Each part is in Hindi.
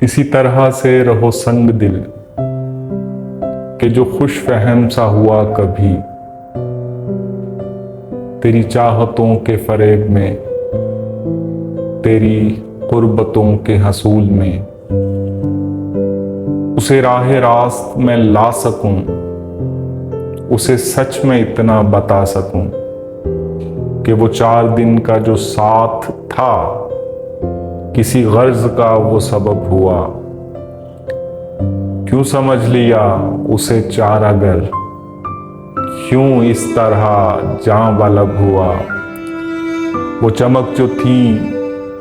इसी तरह से रहो संग दिल कि जो खुश फहम सा हुआ कभी तेरी चाहतों के फरेब में, तेरी कुर्बतों के हसूल में, उसे राह रास्त में ला सकूं, उसे सच में इतना बता सकूं कि वो 4 दिन का जो साथ था किसी गर्ज का वो सबब हुआ। क्यों समझ लिया उसे चार अगर, क्यों इस तरह जान बलब हुआ। वो चमक जो थी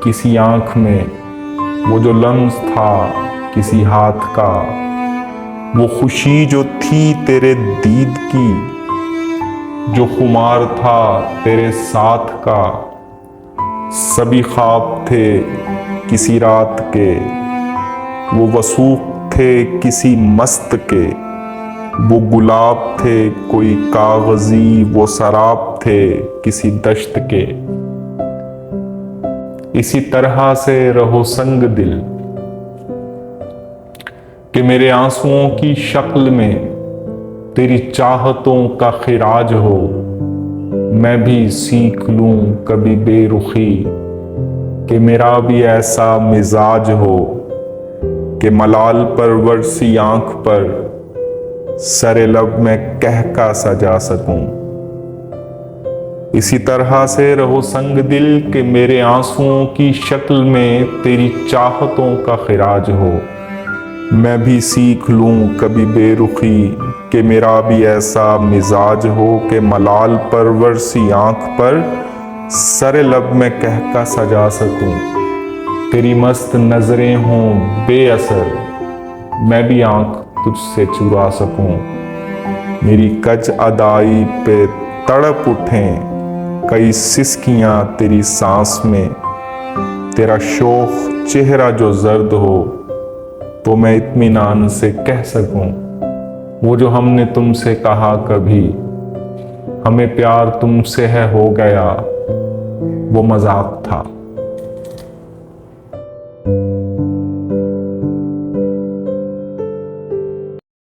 किसी आंख में, वो जो लम्स था किसी हाथ का, वो खुशी जो थी तेरे दीद की, जो खुमार था तेरे साथ का, सभी ख्वाब थे किसी रात के, वो वसूख थे किसी मस्त के, वो गुलाब थे कोई कागजी, वो शराब थे किसी दश्त के। इसी तरह से रहो संग दिल कि मेरे आंसुओं की शक्ल में तेरी चाहतों का खिराज हो। मैं भी सीख लूं कभी बेरुखी कि मेरा भी ऐसा मिजाज हो कि मलाल परवर सी आंख पर सरे लब में कह का सजा सकूं। इसी तरह से रहो संग दिल कि मेरे आंसुओं की शक्ल में तेरी चाहतों का खिराज हो। मैं भी सीख लूं कभी बेरुखी कि मेरा भी ऐसा मिजाज हो कि मलाल परवर सी आंख पर सरे लब में कह का सजा सकूं। तेरी मस्त नजरें हों बेअसर, मैं भी आंख तुझसे चुरा सकूं। मेरी कच अदाई पे तड़प उठें कई सिसकियां तेरी सांस में, तेरा शोख चेहरा जो जर्द हो तो मैं इत्मीनान से कह सकूं। वो जो हमने तुमसे कहा कभी हमें प्यार तुमसे है हो गया, वो मजाक था।